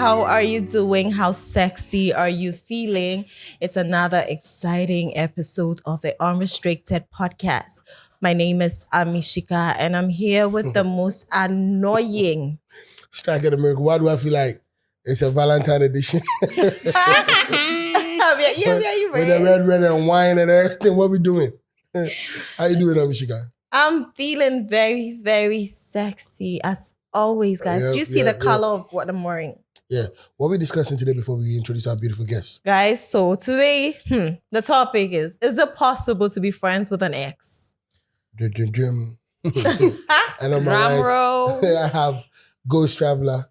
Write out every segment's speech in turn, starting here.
How are you doing? How sexy are you feeling? It's another exciting episode of the Unrestricted podcast. My name is Amishika and I'm here with the most annoying. Strike at America. Why do I feel like it's a Valentine edition? Yeah, you With the red and wine and everything. What we doing? How you doing, Amishika? I'm feeling very, very sexy as always, guys. Do you see the color of what I'm wearing? Yeah. What are we discussing today before we introduce our beautiful guest? Guys, so today, the topic is it possible to be friends with an ex? And on my right, I have Ghost Traveler,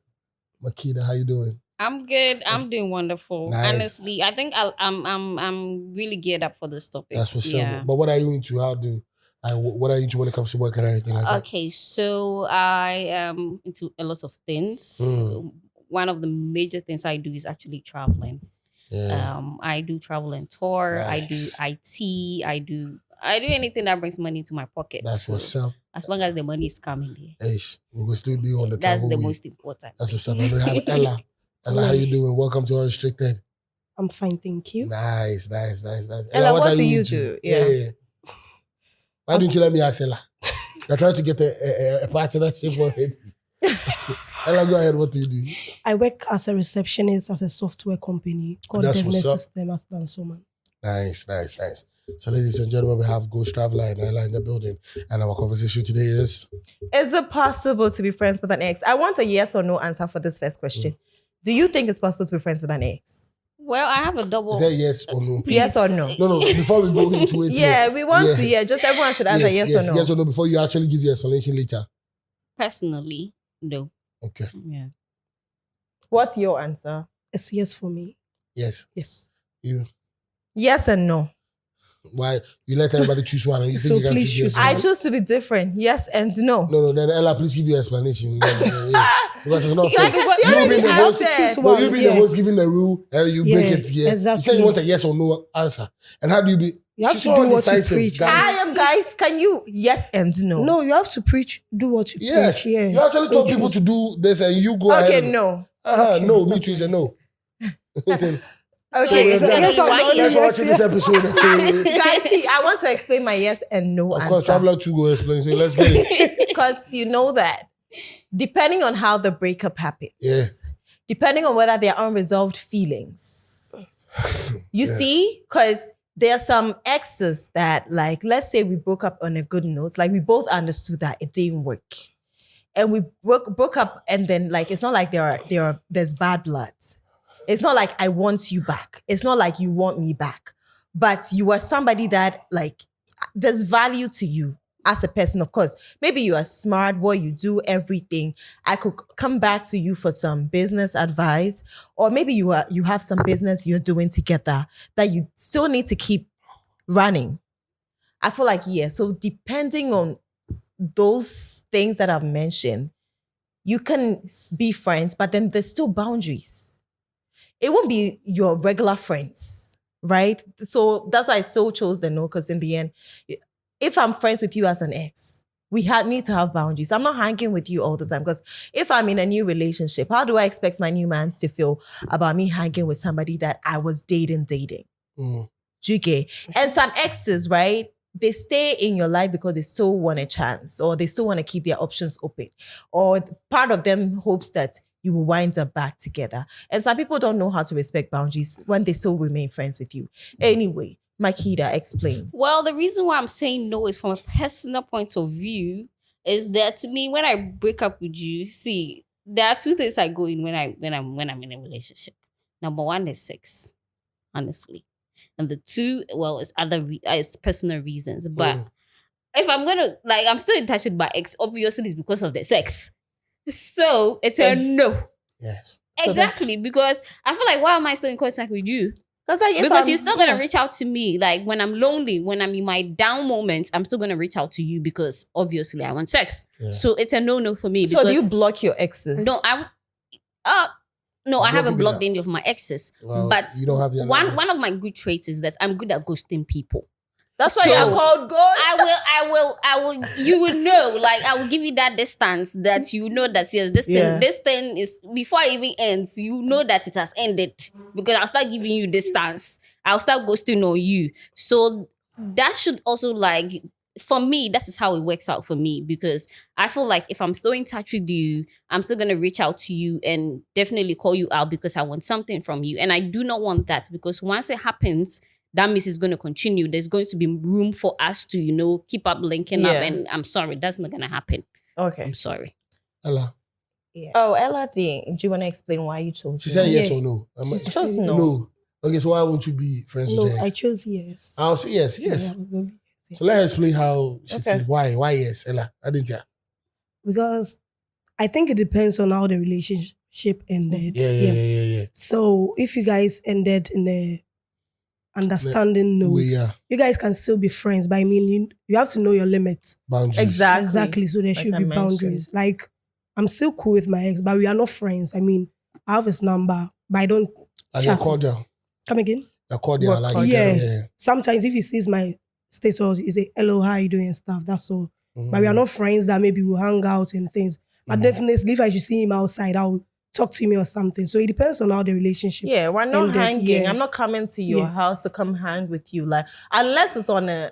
Makita. How you doing? I'm good. I'm doing wonderful. Nice. Honestly, I think I'm really geared up for this topic. That's what's up. But what are you into? What are you into when it comes to work and everything like that? Okay, so I am into a lot of things. One of the major things I do is actually traveling. Yeah. I do travel and tour. Nice. I do IT. I do anything that brings money into my pocket. That's what's up. As long as the money is coming there. We will still do all the That's travel. the most important. That's what's up. And we have Ella. Ella, how you doing? Welcome to Unrestricted. I'm fine, thank you. Nice. Ella, what do you do? Yeah. Why don't you let me ask Ella? I tried to get a partnership already. Ella, go ahead. What do you do? I work as a receptionist at a software company called That's Business what's up. System at Dansoman. Nice. So, ladies and gentlemen, we have Ghost Traveler and Ella in the building. And our conversation today is... Is it possible to be friends with an ex? I want a yes or no answer for this first question. Do you think it's possible to be friends with an ex? Well, I have a double. Is that yes or no? Yes or no? No, before we go into it. Yeah, we want to hear. Just everyone should answer yes or no. Yes or no before you actually give your explanation later. Personally, no. Okay. Yeah. What's your answer? It's yes for me. Yes. Yes. You. Yes and no. Why? You let everybody choose one and you So think you can please choose choose yes or I no? choose to be different. Yes and no. No, then Ella, please give your explanation. Because it's not Yeah, fair. because she You already being the has host, it. Choose no, one. you being the host giving the rule and you break it here. Exactly. You say you want a yes or no answer. And how do you be? You have She's to so do what you indecisive, preach. guys. Guys, can you yes and no? No, you have to do what you Yes. preach. Yeah. You actually So told people choose. to do this and you go ahead. Okay, no. No, me too. Say no. Okay, So, yes or no, Thanks for watching this episode. guys, see, I want to explain my yes and no Of course, answer. Traveler 2 go explain. So let's get it. Because you know that depending on how the breakup happens, Yeah. depending on whether there are unresolved feelings, you Yeah. see, because there are some exes that, like, let's say we broke up on a good note, like we both understood that it didn't work. And we broke up, and then like it's not like there's bad blood. It's not like I want you back. It's not like you want me back. But you are somebody that like there's value to you as a person. Of course, maybe you are smart, boy, you do everything. I could come back to you for some business advice, or maybe you have some business you're doing together that you still need to keep running. I feel like, yeah. So depending on those things that I've mentioned, you can be friends, but then there's still boundaries. It won't be your regular friends, right? So that's why I still chose the no, because in the end, if I'm friends with you as an ex, we need to have boundaries. I'm not hanging with you all the time, because if I'm in a new relationship, how do I expect my new man to feel about me hanging with somebody that I was dating? Mm. Do you get? And some exes, right? They stay in your life because they still want a chance, or they still want to keep their options open, or part of them hopes that you will wind up back together. And some people don't know how to respect boundaries when they still remain friends with you. Anyway, Makita, explain. Well, the reason why I'm saying no is from a personal point of view is that to me, when I break up with you, see, there are two things I go in when I'm in a relationship. Number one is sex, honestly. And the two, well, it's personal reasons. But if I'm gonna, like, I'm still in touch with my ex, obviously it's because of the sex. So it's a no. Yes. Exactly, because I feel like, why am I still in contact with you? Because You're still gonna reach out to me. Like when I'm lonely, when I'm in my down moment, I'm still gonna reach out to you because obviously I want sex. Yeah. So it's a no for me. So because do you block your exes? No, I haven't blocked any of my exes. Well, but you don't have the one of my good traits is that I'm good at ghosting people. That's why So, you're called ghost. I will, you will know, like, I will give you that distance that you know that, yes, this thing is, before it even ends, you know that it has ended, because I'll start giving you distance. I'll start ghosting on you. So that should also, like, for me, that is how it works out for me, because I feel like if I'm still in touch with you, I'm still going to reach out to you and definitely call you out because I want something from you. And I do not want that, because once it happens, that means it's going to continue. There's going to be room for us to, keep up linking up. And I'm sorry, that's not going to happen. Okay. I'm sorry. Ella. Yeah. Oh, Ella, do you want to explain why you chose? She said yes or no. She chose no. No. Okay, so why won't you be friends with your ex? I chose yes. I'll say yes. Yeah, so let her explain how she feels. Why yes, Ella? I didn't hear. Because I think it depends on how the relationship ended. Yeah. So if you guys ended in a understanding note, you guys can still be friends. But I mean, you have to know your limits. Boundaries. Exactly. So there should be boundaries. Like, I'm still cool with my ex, but we are not friends. I mean, I have his number, but I don't chat. You're cordial. Come again? You're cordial. Sometimes if he sees my status, he say, hello, how are you doing and stuff. That's all. But we are not friends that maybe we'll hang out and things. But definitely, if I should see him outside, I'll talk to him or something. So it depends on how the relationship. Yeah, we're not hanging. I'm not coming to your house to come hang with you. Like, unless it's on a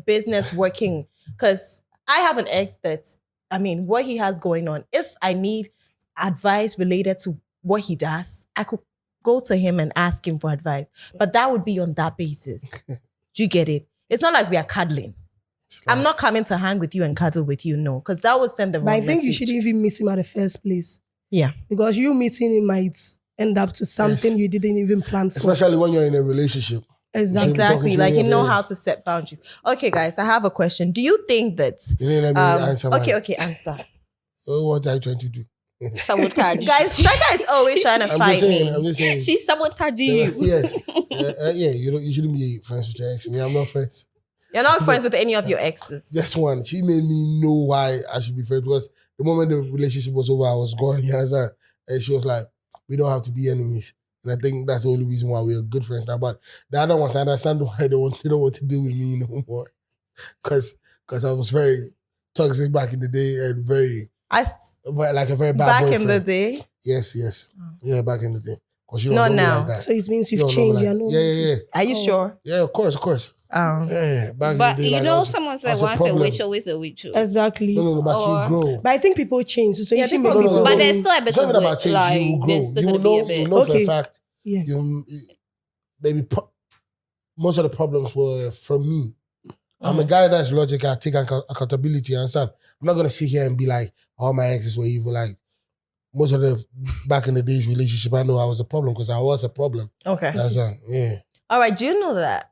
business working. Because I have an ex that's, what he has going on. If I need advice related to what he does, I could go to him and ask him for advice. But that would be on that basis. Do you get it? It's not like we are cuddling. I'm not coming to hang with you and cuddle with you, no. Because that would send the wrong message. But I think you shouldn't even meet him at the first place. Yeah. Because you meeting him might end up to something you didn't even plan for. Especially when you're in a relationship. Exactly. Like, you know how to set boundaries. Okay, guys, I have a question. Do you think that... You didn't let me answer. Okay, answer. What are you trying to do? Sabotage. Guys, Striker is always trying to fight me. I'm just saying. She's sabotaging you. Yes. You shouldn't be friends with your ex. I'm not friends. You're not friends with any of your exes. Just one. She made me know why I should be friends, because the moment the relationship was over, I was gone. And she was like, we don't have to be enemies. And I think that's the only reason why we're good friends now. But the other ones, I understand why they don't want to deal with me no more. Because I was very toxic back in the day and very bad boyfriend. Back in the day? Yes. Yeah, back in the day. Because you not don't now. like that. So it means you've changed. Yeah. Are you sure? Yeah, of course. Yeah. Back but in the day, someone said once a witch, always a witch. Exactly. No, but you grow. But I think people change. So you people grow. But there's still a bit of about change. Like, you will grow. there's still going to be a bit. You know for a fact. Yeah. Maybe most of the problems were from me. I'm a guy that's logical. I take accountability. You understand? I'm not going to sit here and be like, all my exes were evil. Like, most of the back in the days relationship, I know I was a problem because I was a problem. Okay. That's yeah. All right. Do you know that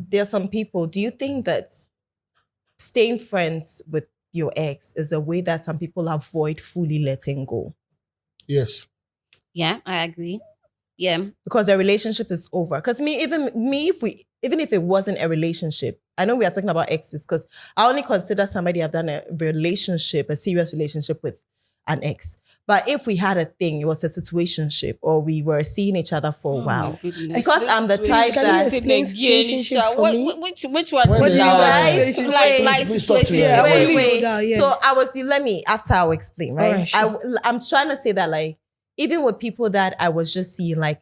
there's some people, do you think that staying friends with your ex is a way that some people avoid fully letting go? Yes. Yeah, I agree. Yeah. Because the relationship is over. Because even if it wasn't a relationship, I know we are talking about exes, because I only consider somebody I've done a serious relationship with an ex. But if we had a thing, it was a situationship, or we were seeing each other for a while. Because I'm the type that... explain situationship for me? Which one? Like situation. Wait. So after I'll explain, right? Right, sure. I'm trying to say that, like, even with people that I was just seeing, like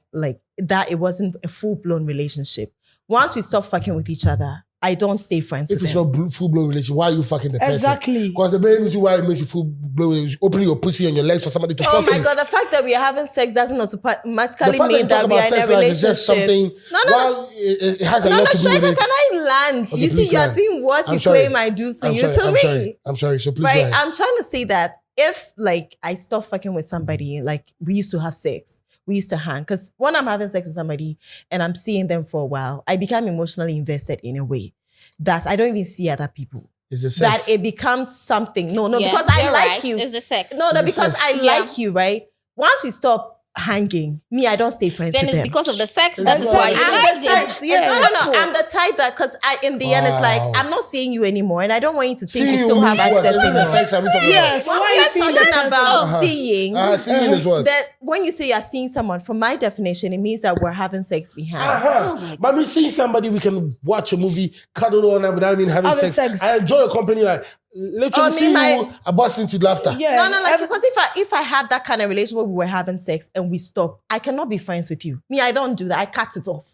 that, it wasn't a full-blown relationship. Once we stop fucking with each other, I don't stay friends with them. If it's not full-blown relationship, why are you fucking the person? Exactly. Because the main reason why it makes you full-blown is opening your pussy and your legs for somebody to fuck Oh my with. God, the fact that we are having sex doesn't automatically mean that we are in a Like relationship. it's just something. No. It has a lot to do with it. Can I land? Okay, you see, you're land. doing what you claim I do to you to me. I'm sorry. So please go Right? ahead. I'm trying to say that if, like, I stop fucking with somebody, like, we used to have sex, we used to hang. Because when I'm having sex with somebody and I'm seeing them for a while, I become emotionally invested in a way that I don't even see other people. It's the sex. That it becomes something. No, Yeah, because I like right. you. It's the sex. No, because I like you, right? Once we stop hanging. Me, I don't stay friends Then with it's them. because of the sex. That's That's why why I'm you the like sex, it. yeah. No, I'm the type that because in the end it's like Wow. I'm not seeing you anymore, and I don't want you to think Seeing you you still have means what? access Is it the anymore. sex I'm talking Yes. about? Why When you you're seeing talking that about Uh-huh. seeing, Seeing is what? that when you say you're seeing someone, from my definition, it means that we're having sex behind. But me seeing somebody we can watch a movie, cuddle all night without even having sex. I enjoy a company like literally seeing you, I burst into laughter. Yeah. No, like because if I had that kind of relationship where we were having sex and we stop, I cannot be friends with you. Me, I don't do that. I cut it off.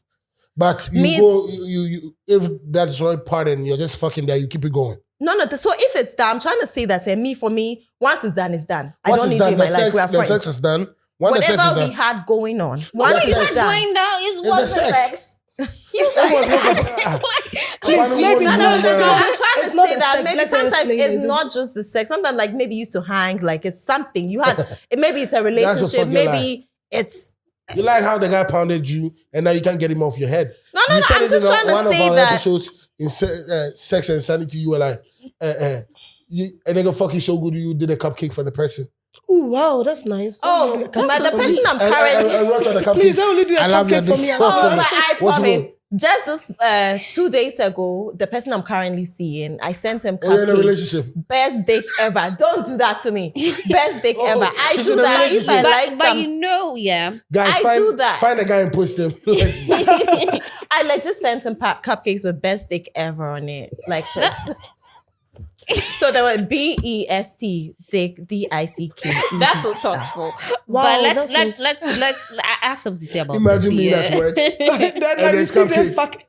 But you if that's not part and you're just fucking there, you keep it going. No. So if it's done, I'm trying to say that for me, once it's done, it's done. I don't need you in my life. We are The friends. sex is done. When the sex is Whatever done. we had going on, What once you it's had done. going down is It's what the sex. Maybe I'm trying to It's not say the that sex. maybe Let's sometimes explain it's it. not just the sex. Sometimes like maybe you used to hang, like it's something you had. Maybe it's a relationship. fucking Maybe it's You like how the guy pounded you and now you can't get him off your head. no. You said I'm it just in trying to one of say our that. episodes in Sex and Sanity. You were like, a nigga fuck you so good you did a cupcake for the person. Oh wow, that's nice. Oh, Don't but do a the cupcake for me. person I'm And currently. wrote on the cupcake. Please don't only do a I love cupcake your for me. dick. Oh, but I What you promise. want? Just this 2 days ago, the person I'm currently seeing, I sent him Oh, you're in a cupcakes. relationship. Best dick ever. Don't do that to me. Best dick Oh, ever. I she's do in a that if I relationship. like but some. you know, yeah. Guys, I do that. Find a guy and post him. Let's see. I legit sent him cupcakes with best dick ever on it. Like so there were BEST dick DICK. That's so thoughtful. Wow, but that's let's I have something to say about Imagine this. being yeah. at work. Then And I there's receive this cupcake. pack.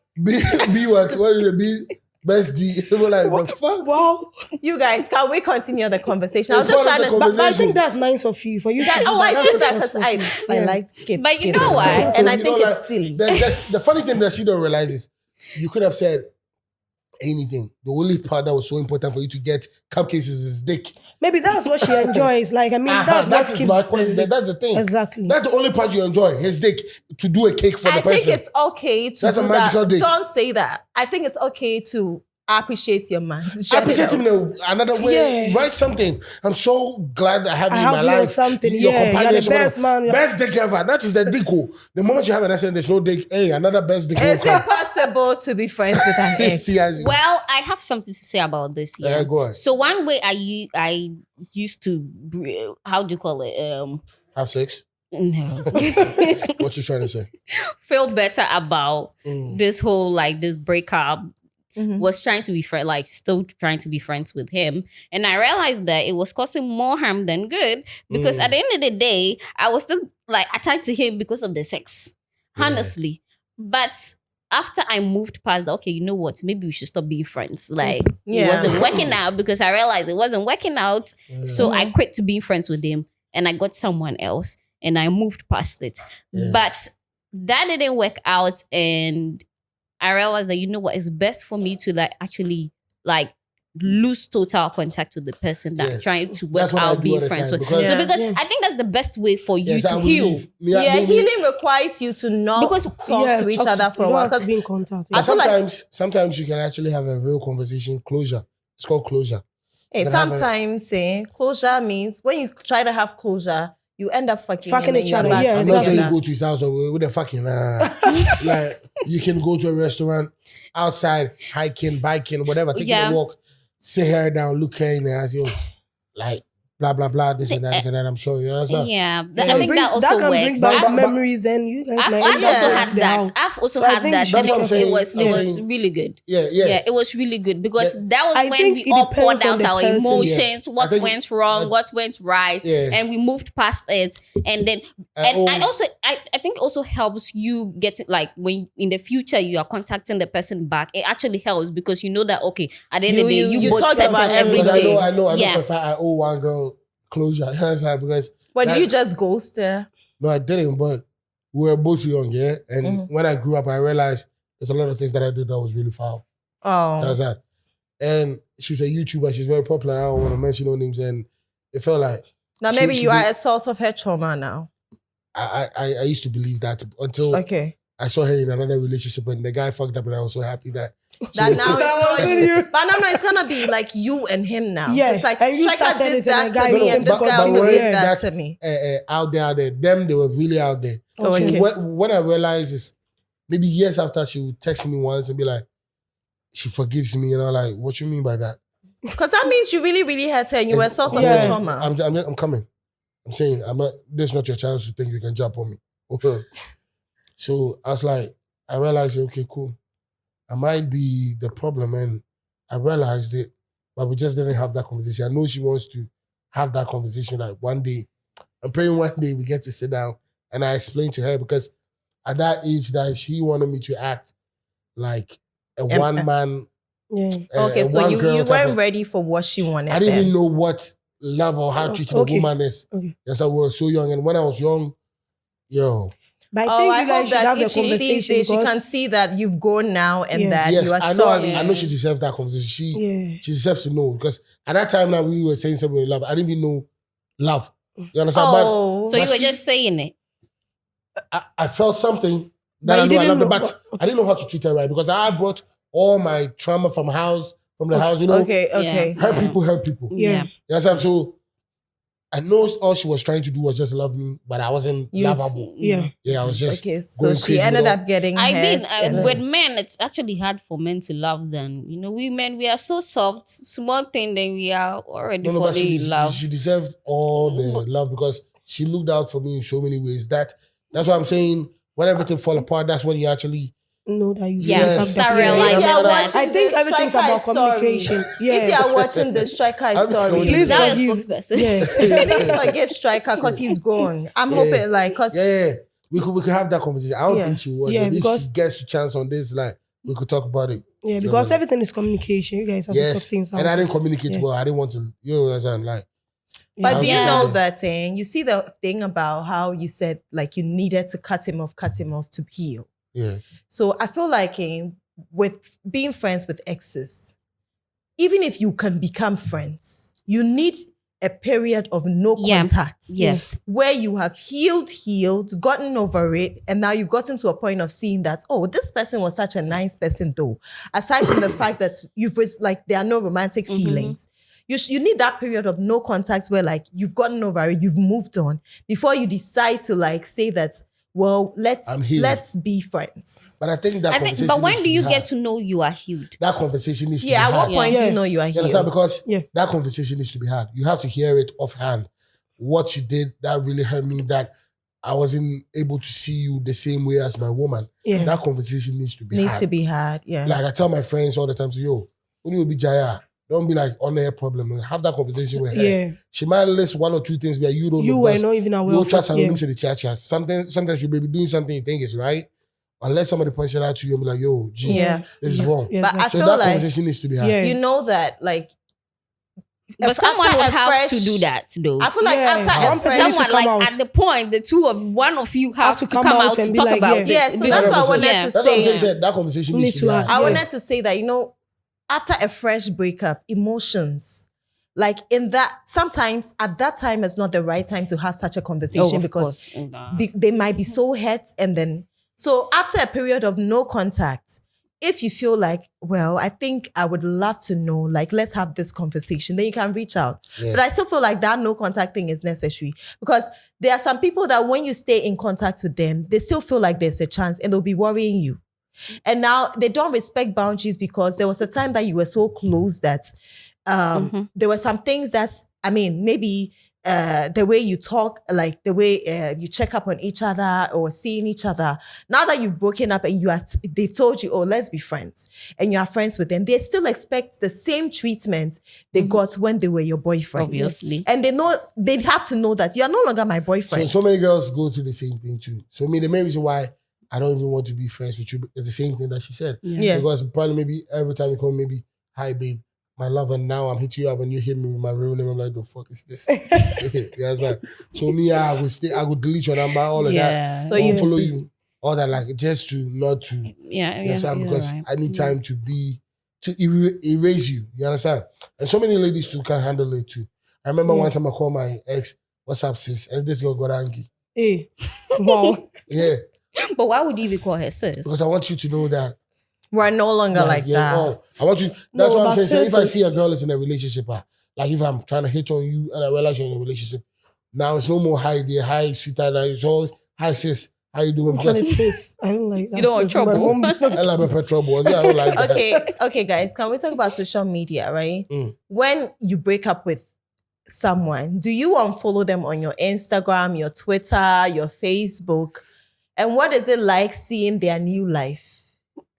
Be what? What is it? Be best D. People like the fuck. Wow. You guys, can we continue the conversation? I was It's just part trying of to the But I conversation. think that's nice of you. For you to do Oh, I that's do that so because thoughtful. I Yeah. like it. But you know why? And I You think know, it's like, silly. The funny thing that she don't realize is you could have said anything. The only part that was so important for you to get cupcakes is his dick. Maybe that's what she enjoys. Like, I mean, that's that what is keeps my point. That's the thing. Exactly. That's the only part you enjoy. His dick. To do a cake for I the person. think it's okay to That's a do magical that. dick. Don't say that. I think it's okay to appreciate your man's I appreciate him in genitals. another way. Yeah. Write something. I'm so glad I have you in my you on life. something. Your Yeah, companion you're is the one of- best man. Best dick ever. That is the dick. The moment you have an accident, there's no dick. Hey, another best dick. will Is it come. possible to be friends with an ex? See, as you- Well, I have something to say about this. Yeah, go on. So one way I used to how do you call it? Have sex. No, What you trying to say? feel better about Mm. this whole like this breakup. Mhm. Was trying to be still trying to be friends with him, and I realized that it was causing more harm than good because at the end of the day, I was still like attached to him because of the sex, Yeah. honestly. But after I moved past that, okay, you know what? Maybe we should stop being friends. Like Yeah. it wasn't working out because I realized it wasn't working out, Yeah. so I quit to being friends with him, and I got someone else, and I moved past it. Yeah. But that didn't work out, and I realized that, you know what, it's best for me to like actually like lose total contact with the person that Yes. trying to work That's what I out do being all the friends time, with. because- So because Yeah. I think that's the best way for you Yes, I to will heal. leave. Yeah, healing requires you to not Because- talk to each other for a you while. don't have to 'Cause be in contact. I But feel like- sometimes you can actually have a real conversation. Closure. It's called closure. Hey, But I have a- sometimes closure means when you try to have closure, you end up fucking Fucking and each you're other, back yeah, I'm not saying together. you go to his house or with a fucking like you can go to a restaurant outside, hiking, biking, whatever, taking Yeah. a walk, sit her down, look her in the eyes, yo, like blah blah blah, this and that, I'm sure you understand. Yeah, Yeah. I think that also can bring works. back But- memories, and you guys I've might also end up Yeah. had to the that. house. I've also So I had think that. that's And what I'm it saying. was I'm was saying- really good. Yeah. Yeah, it was really good because that was I when think we it all depends poured on out the our person. emotions, Yes. what I think- went wrong, what went right, Yeah. and we moved past it. And then, and I think it also helps you get it, like when in the future you are contacting the person back. It actually helps because you know that okay, at the end of the day, You you both talk settle about everything. everything. I know Yeah. for a fact I owe one girl closure. You understand? Because But that- you just ghost her. no, I didn't, but we were both young, yeah. And Mm-hmm. when I grew up, I realized there's a lot of things that I did that was really foul. That's Oh. that. And she's a YouTuber. She's very popular. I don't want to mention no names. And it felt like Now She- maybe she you are did- a source of her trauma now. I used to believe that until Okay. I saw her in another relationship and the guy fucked up, and I was so happy that That now That it's wasn't not you. But no, it's gonna be like you and him now. Yeah, It's like and you Striker started did it and that the guy to me, came and this to guy continue. also Yeah. did that That's, to me. out there, them, they were really out there. Oh, So okay. when I realized is maybe years after she would text me once and be like, she forgives me, and I'm like, what you mean by that? Because that means you really, really hurt her and you were source of Yeah. the trauma. I'm coming. I'm saying this is not your chance to think you can jump on me. Okay. So I was like, I realized, okay, cool. I might be the problem, and I realized it, but we just didn't have that conversation. I know she wants to have that conversation. Like one day, I'm praying one day we get to sit down and I explain to her, because at that age that she wanted me to act like a one man. Yeah. Okay, so you weren't ready for what she wanted. I didn't even know what love or how treating okay. a woman is. Okay. Yes, I was so young, and when I was young, yo. But I think you I guys hope should have that the if she sees conversation it, she because can see that you've grown now and Yeah. that Yes, you are I know. sorry. I know she deserves that conversation. yeah. She deserves to know, because at that time that we were saying something in love, I didn't even know love. You understand? Oh, So you but were she- just saying it. I felt something But that I you know I didn't loved her, know. but I didn't know how to treat her right, because I brought all my trauma from the house, you know. okay. Hurt people. Yeah. You understand? So I know all she was trying to do was just love me, but I wasn't lovable. Yeah. Yeah, I was just Okay, so going she crazy ended with up getting I hurt. mean, and- with men, it's actually hard for men to love them. You know, we men, we are so soft. Small thing, then we are already No, but falling in love. she deserved all the love, because she looked out for me in so many ways. That's what I'm saying. When everything fall apart, that's when you actually Know that you Yeah, Yes. fucked start up. Yeah. realizing If you are that. watching I think this, everything's Striker about is sorry. communication. Yeah. If you are watching the Striker is I'm sorry. sorry. Please Now forgive. you're spokesperson. Yeah. Please forgive Striker because he's grown. I'm hoping because yeah. We could have that conversation. I don't Yeah. think she was. Yeah, but if because- she gets a chance on this, like, we could talk about it. Yeah, because Yeah. everything is communication. You guys have to talk Yes, things out. and I didn't communicate Yeah. well. I didn't want to. You know what I'm saying? Like, But do you Yeah. know that saying? You see the thing about how you said like you needed to cut him off to heal. yeah, So I feel like with being friends with exes, even if you can become friends, you need a period of no Yeah. contact. Yes. Where you have healed, gotten over it, and now you've gotten to a point of seeing that, oh, this person was such a nice person though. Aside from the fact that there are no romantic feelings. You need that period of no contact where like you've gotten over it, you've moved on before you decide to like say that, well, I'm healed. let's be friends. but I think that. conversation But when needs do to you be get had. to know you are healed? That conversation needs to be Yeah, at had. what point do Yeah. you know you are You understand? healed? Because Yeah. that conversation needs to be had. You have to hear it offhand. What you did that really hurt me, that I wasn't able to see you the same way as my woman. Yeah. That conversation needs to be Needs had. to be had, yeah. Like I tell my friends all the time, yo, when you be Jaya, don't be like on their problem. Have that conversation with her. Yeah. She might list one or two things where you don't You know. were because not even aware you of trust it. her, Yeah. let me say the church. Sometimes you may be doing something you think is right, unless somebody points it out to you and be like, yo, G, Yeah. this is wrong. Yeah, But I So feel that like conversation needs to be had. Yeah. you know that like But someone after would a have fresh- to do that though. I feel like Yeah. after One a person fresh needs to Someone come like out. at the point, one of you have to come out and to be talk like, about yeah. it. Yeah, so that's what I 100%. wanted Yeah. to That's what I'm say. saying. That conversation needs to be had. I Yeah. wanted to say that, after a fresh breakup, emotions, like in that, sometimes at that time is not the right time to have such a conversation because they might be so hurt. And then, so after a period of no contact, if you feel like, well, I think I would love to know, like, let's have this conversation, then you can reach out. Yeah. But I still feel like that no contact thing is necessary because there are some people that when you stay in contact with them, they still feel like there's a chance and they'll be worrying you. And now they don't respect boundaries because there was a time that you were so close that there were some things that, maybe the way you talk, like the way you check up on each other or seeing each other. Now that you've broken up and they told you, oh, let's be friends, and you are friends with them, they still expect the same treatment they got when they were your boyfriend. Obviously. And they have to know that you are no longer my boyfriend. So many girls go through the same thing too. So the main reason why I don't even want to be friends with you is the same thing that she said. Yeah. Because probably maybe every time you call maybe, hi babe, my love, and now I'm hitting you up and you hit me with my real name. I'm like, the fuck is this? Yeah, it's like, so I would delete your number, all of that. So So you- follow you, all that, like just to not to. Yeah. You understand? you're Because right. I need time to erase you. You understand? And so many ladies too can handle it too. I remember one time I called my ex, what's up, sis? And this girl got angry. Hey. Wow. Yeah. But why would you even call her sis? Because I want you to know that We're no longer like that. Oh, I want you. That's No, what I'm but saying. So if I seriously- see a girl is in a relationship, like if I'm trying to hit on you and I realize you're in a relationship, now it's no more hi dear, hi sweetheart, it's all hi sis, how you doing? Which one is sis? I don't like that. You don't want sis. My trouble. mom- I like my petrol boys. I don't like that. Okay, guys, can we talk about social media, right? Mm. When you break up with someone, do you unfollow them on your Instagram, your Twitter, your Facebook? And what is it like seeing their new life?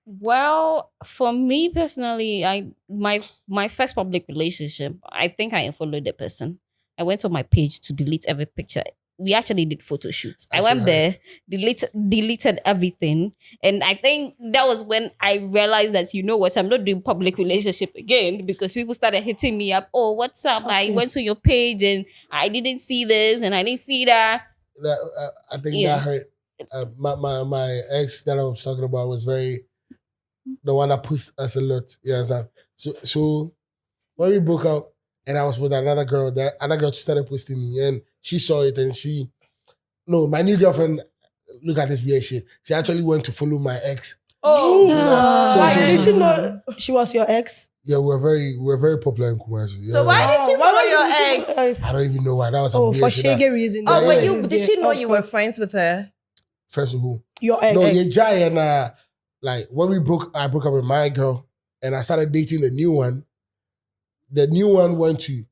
Well, for me personally, my first public relationship, I think I unfollowed the person. I went on my page to delete every picture. We actually did photo shoots. I went there, deleted everything. And I think that was when I realized that, you know what, I'm not doing public relationship again, because people started hitting me up. Oh, what's up? I went to your page and I didn't see this and I didn't see that. I think that hurt. My ex that I was talking about was the one that pushed us a lot. Yeah, so when we broke up and I was with another girl, that other girl started posting me and she saw it and my new girlfriend, look at this weird shit. She actually went to follow my ex. Oh, Did she know she was your ex? Yeah, we're very popular in Kumasi. Yeah. So why did she follow your ex? I don't even know why. That was Oh, some for weird shit. shaggy reason. Oh, but Yeah. did she know Of you were course. friends with her? Friends with who? Your ex? No, yeah, Jai and like when I broke up with my girl and I started dating the new one. The new one went to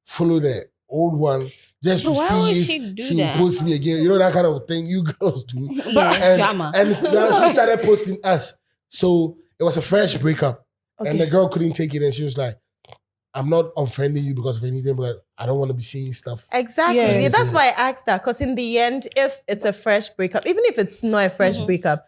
follow the old one just to But why would see she if do she that? would post me again. You know that kind of thing you girls do. Yeah, drama. And now she started posting us. So it was a fresh breakup. Okay. And the girl couldn't take it and she was like, I'm not unfriending you because of anything, but I don't want to be seeing stuff. Exactly. Yeah. Yeah, that's why I asked that. Because in the end, if it's a fresh breakup, even if it's not a fresh breakup,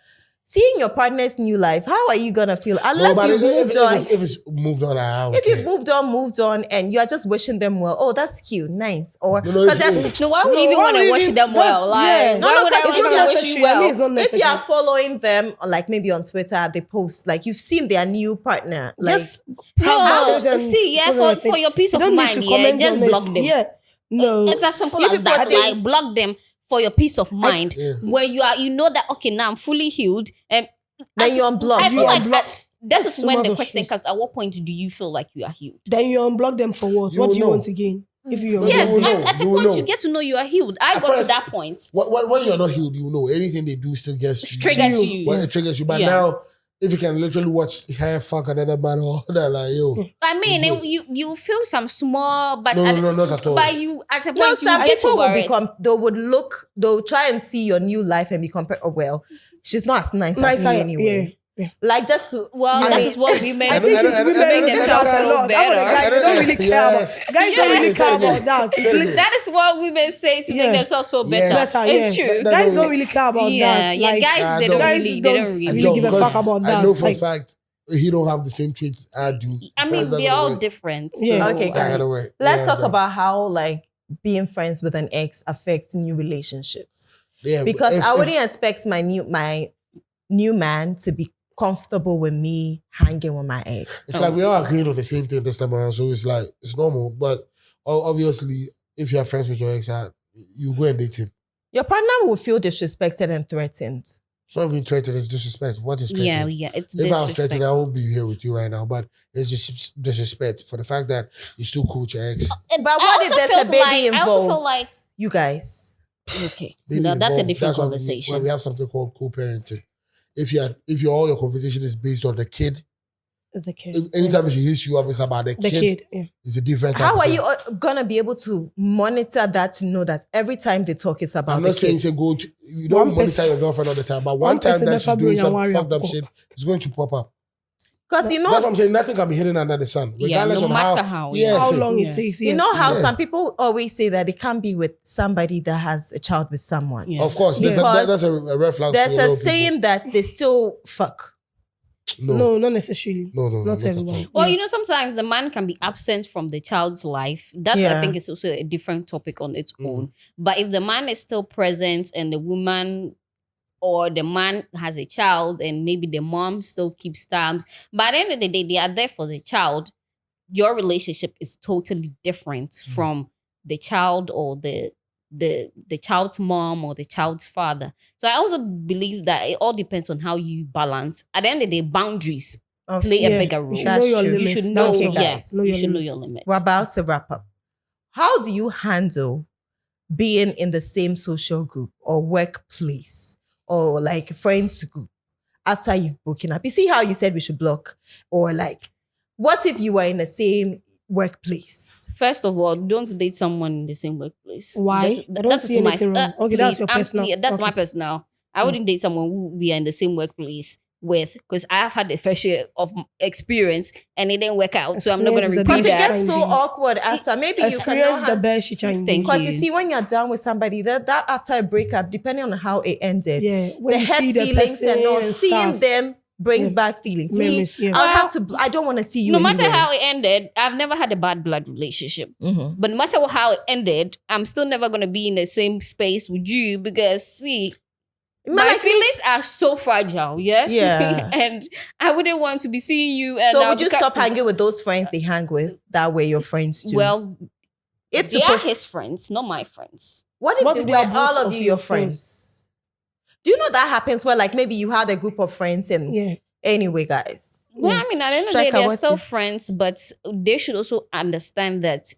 seeing your partner's new life, how are you gonna feel? Unless but you've moved on. if it's moved on, I don't If care. you've moved on, and you are just wishing them well, oh, that's cute, nice. Or No, because if- that's No, why would No, you even why want to would wish you- them well? that's- yeah. Like, No, why would because I it's even not wish you necessary. I mean, well? it's not if necessary. you are following them, like maybe on Twitter, they post like you've seen their new partner. Like Just No, and see, yeah, whatever for your peace you of don't need mind, to yeah, comment just on it. block them. Yeah. No. It's as simple You as people that. think- Like, block them for your peace of mind. Yeah. When you know that, okay, now I'm fully healed. And Then you unblock. I feel You like unblock. this That's is when so the much question of comes: at what point do you feel like you are healed? Then you unblock them for what? You What will do you know. want to gain? If you unblock Yes, will them? know. at a You will point know. you get to know you are healed. I At got to first- that point. When you're not healed, you know anything they do still gets you. Triggers you. Well, it triggers you. But Yeah. now, if you can literally watch her fuck another man or that, like, yo. I mean, You and you feel some small, but No, not at all. But you at a no, point you some get people will over be it. they'll try and see your new life and be compared. Oh well, she's not as nice as me anyway. Yeah. Like just Well, I that mean, is what women. I think it's I don't- women I don't- who I do don't- that I a don't- lot. That's what the guys, they don't really care Yes. about. Guys don't really care about that. It's li- That is what women say to Yeah. make themselves feel Yes. better. better, It's yeah. true. That- Guys don't really care about Yeah, that. yeah, Like, guys, I they don't. don't Guys really, don't they don't I really. really give a because fuck about that. I know for a Like- fact he don't have the same traits I do. I mean, That's they're all way. different. Yeah. so- Okay, So I guys. gotta wait. let's Yeah, talk but- about how like being friends with an ex affects new relationships. Yeah, Because if- I if- wouldn't expect my new man to be comfortable with me hanging with my ex. It's like we all agreed on the same thing this time around, so it's like it's normal. But obviously, if you're friends with your ex, you go and date him. Your partner will feel disrespected and threatened. It's not even threatened, it's disrespect. What is threatened? Yeah, it's If I was disrespect. threatened, I won't be here with you right now. But it's just disrespect for the fact that you're still cool with your ex. But what if also there's a feels baby like- I also involved? feel like- You guys. Okay, Baby now that's a involved. different why conversation. we have something called co-parenting. If all your conversation is based on the kid, the kid. anytime she hits you up, it's about the The kid. kid. Yeah. It's a different type How of are thing. you gonna be able to monitor that to know that every time they talk it's about I'm the not saying kid? say go to, you don't One monitor person- your girlfriend all the time, but one one time person that never she's doing bring some a warrior fucked up up. shit, it's going to pop up. Because you That's what know, I'm saying. Nothing can be hidden under the sun, Yeah, regardless no of matter how, yeah. Yes, How long Yeah. it takes. you Yeah. know how Yeah. some people always say that they can't be with somebody that has a child with someone. Yeah. Of course, Yeah. that's a red flag. There's for a lot of saying that they still fuck. people. No, not necessarily. no, Not at everyone. all. Well, you know, sometimes the man can be absent from the child's life. That I Yeah. think is also a different topic on its Mhm. own. But if the man is still present and the woman or the man has a child and maybe the mom still keeps tabs, but at the end of the day, they are there for the child. Your relationship is totally different from the child or the the child's mom or the child's father. So I also believe that it all depends on how you balance. At the end of the day, boundaries play a bigger role. You should know your true. limits. You should know, Okay, yeah, guys. Know you your should know limits. your limits. We're about to wrap up. How do you handle being in the same social group or workplace or like friends group after you've broken up? You see how you said we should block? Or like, what if you were in the same workplace? First of all, don't date someone in the same workplace. Why? I don't see anything wrong. Okay, that's your personal. That's my Okay. personal. I wouldn't date someone who we are in the same workplace with, because I have had a fair share of experience and it didn't work out. So I'm not going to Experience is the repeat Because it that. gets so Indeed. awkward after. Maybe you Experience the cannot. best you can. Thank Because you you. see, when you're done with somebody, that after a breakup, depending on how it ended, Yeah, when the you hurt see the feelings and all, person seeing stuff. them brings Yeah. back feelings. Memories, Me, yeah. I would Well, have to. I don't want to see you. No matter anywhere. how it ended, I've never had a bad blood relationship. Mhm. But no matter how it ended, I'm still never going to be in the same space with you because, see, my Like me- feelings are so fragile, yeah? Yeah. And I wouldn't want to be seeing you. And So I'll would you be stop hanging with those friends they hang with? That way, your friends too. Well, if they to are put, his friends, not my friends. what if What they if they were are both all of of you your your friends? Do you know that happens where like maybe you had a group of friends and Yeah. anyway, guys. Well, Yeah. I mean, at the end of the Striker, day, they're what's still your- friends, but they should also understand that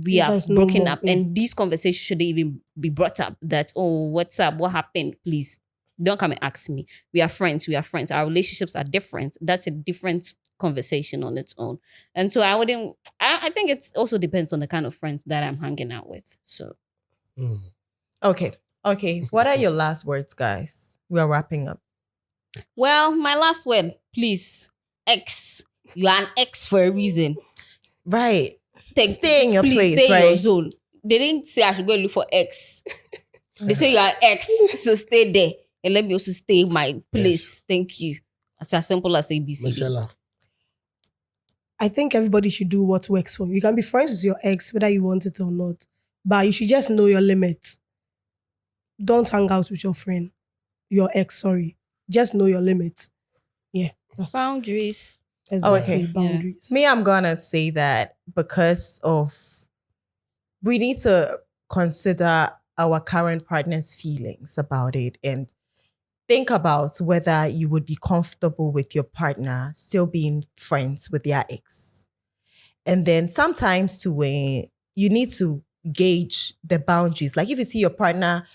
we You are guys know broken more, up, yeah. and these conversations should even be brought up. That, oh, what's up? What happened? Please don't come and ask me. We are friends. We are friends. Our relationships are different. That's a different conversation on its own. And so I wouldn't. I think it also depends on the kind of friends that I'm hanging out with. So Mm. Okay. What are your last words, guys? We are wrapping up. well, my last word, please, X. You are an X for a reason. Right. Stay in your Please place, stay in right? your zone. They didn't say I should go and look for X. They say you are X, so stay there and let me also stay in my place. Thank you. It's as simple as ABC. Michelle, I think everybody should do what works for you. You can be friends with your ex, whether you want it or not. But you should just know your limits. Don't hang out with your ex, sorry. Just know your limits. Yeah. That's Boundaries. exactly okay. boundaries. Me, I'm gonna say that because of we need to consider our current partner's feelings about it and think about whether you would be comfortable with your partner still being friends with their ex. And then sometimes to when you need to gauge the boundaries. Like if you see your partner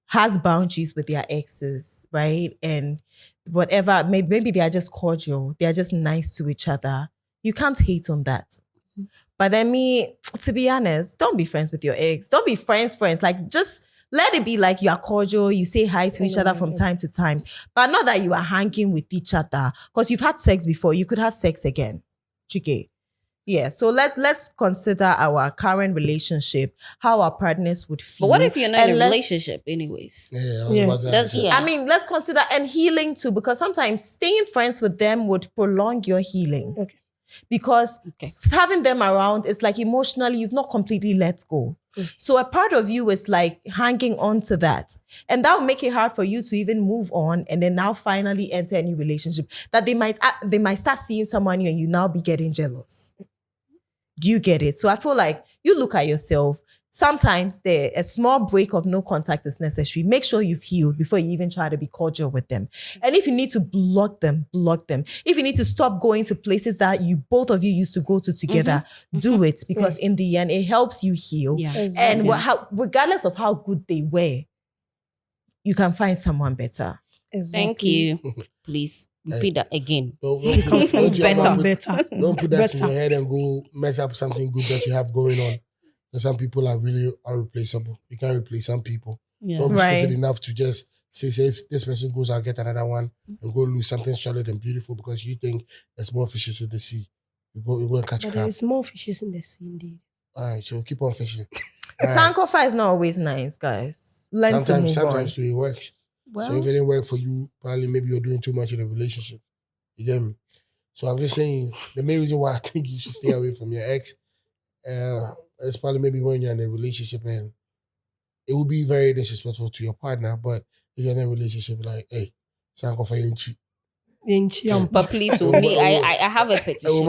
has boundaries with their exes, right? And whatever, maybe they are just cordial, they are just nice to each other. You can't hate on that. But then me, to be honest, don't be friends with your ex. Don't be friends. Like just let it be like you are cordial, you say hi to each other from time to time. But not that you are hanging with each other. Because you've had sex before, you could have sex again. Chike. Yeah, so let's consider our current relationship, how our partners would feel. But what if you're not in and a let's- relationship anyways? yeah, I was Yeah. about to That's- ask yeah. that. I mean, let's consider and healing too, because sometimes staying friends with them would prolong your healing. Okay. Because Okay. having them around, it's like emotionally, you've not completely let go. So a part of you is like hanging on to that. And that will make it hard for you to even move on and then now finally enter a new relationship that they might start seeing someone new and you now be getting jealous. Do you get it? So I feel like you look at yourself. Sometimes a small break of no contact is necessary. Make sure you've healed before you even try to be cordial with them. And if you need to block them, block them. If you need to stop going to places that both of you used to go to together, do it, because in the end, it helps you heal. Yeah. And Exactly. regardless of how good they were, you can find someone better. Thank you. Please repeat that again. Don't Become put- friends don't you ever better. put- Better. Don't put that in Better. your head and go mess up something good that you have going on. And some people are really irreplaceable. You can't replace some people. Yeah. Don't be Right. stupid enough to just say if this person goes, I'll get another one and go lose something solid and beautiful because you think there's more fishes in the sea. You go and catch But crab. there's more fishes in the sea, indeed. All right, so keep on fishing. All right. Sankofa is not always nice, guys. Learn Sometimes to move on. too, it works. Well, So if it didn't work for you, probably maybe you're doing too much in a relationship. You get me? So I'm just saying the main reason why I think you should stay away from your ex is probably maybe when you're in a relationship and it would be very disrespectful to your partner. But if you're in a relationship, like, hey, Sanko for Inchi. but please, so me, I have a petition.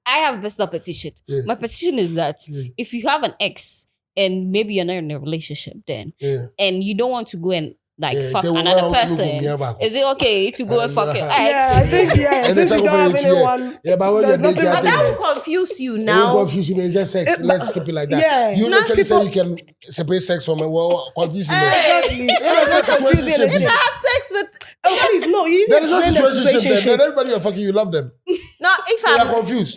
I have a personal petition. Yeah. My petition is that Yeah. if you have an ex and maybe you're not in a relationship then, Yeah. and you don't want to go and like Yeah, fuck tell me another why I want to person, look at me, is it okay to go and fuck your ex? Yeah, I think And since the you don't have second one, anyone, Yeah, but when there's you're dating, nothing I But think that will confuse you it now. will confuse you. It's just sex. Let's keep it like that. Yeah. You Now literally say people- you can separate sex from it. Well, confusing. Hey, That's a confusing situationship. if I have sex with oh, please, no, you That is not explain the situationship. Then everybody you're fucking, you love them. now, if They are I'm confused.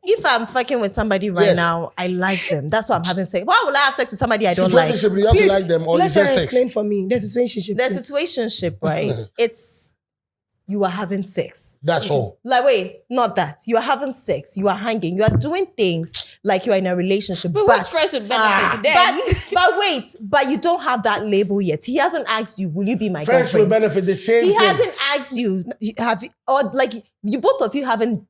if I'm fucking with somebody right Yes. now, I like them. That's why I'm having sex. Why would I have sex with somebody I don't like? Situationship, you have to like them or you let her just sex. explain for me. There's a relationship. There's a situationship, right? It's you are having sex. That's all. Like, wait, not that. You are having sex. You are hanging. You are doing things like you are in a relationship. But what's friends with benefits then? but wait, but you don't have that label yet. He hasn't asked you, will you be my Friends will girlfriend? benefit the same He thing. hasn't asked you, have you, or like you both of you haven't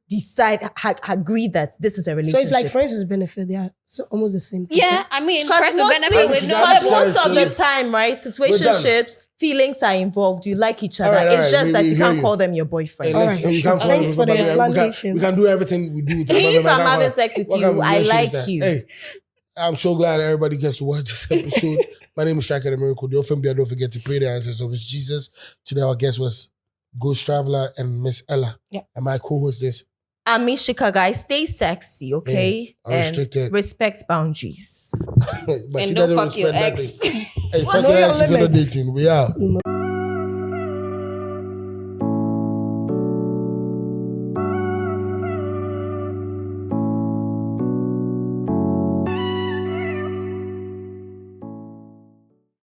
agreed that this is a So relationship. it's like friends with benefit. They are almost the same thing. Yeah, I mean, Because friends with benefit mostly- with But no. that's But most of the Yes. time, right? Situationships, feelings are involved. You like each other. All right, It's just we that you hear can't you. call them your boyfriend. Hey, All listen, right, you can't call thanks them for the everybody. explanation. We can do everything we do. with If them. I'm having sex with What kind you, of I bullshit like is that? you. Hey, I'm so glad everybody gets to watch this episode. My name is Striker the Miracle. The often don't forget to pray the answers of Jesus. Today our guest was Ghost Traveler and Miss Ella. Yeah. And my co-host is Amishika, guys, stay sexy, okay? Yeah, unrestricted. And respect boundaries. but And she don't doesn't fuck your respect ex. nothing. Hey, fuck Know your your ex if you're not limits. dating. We are.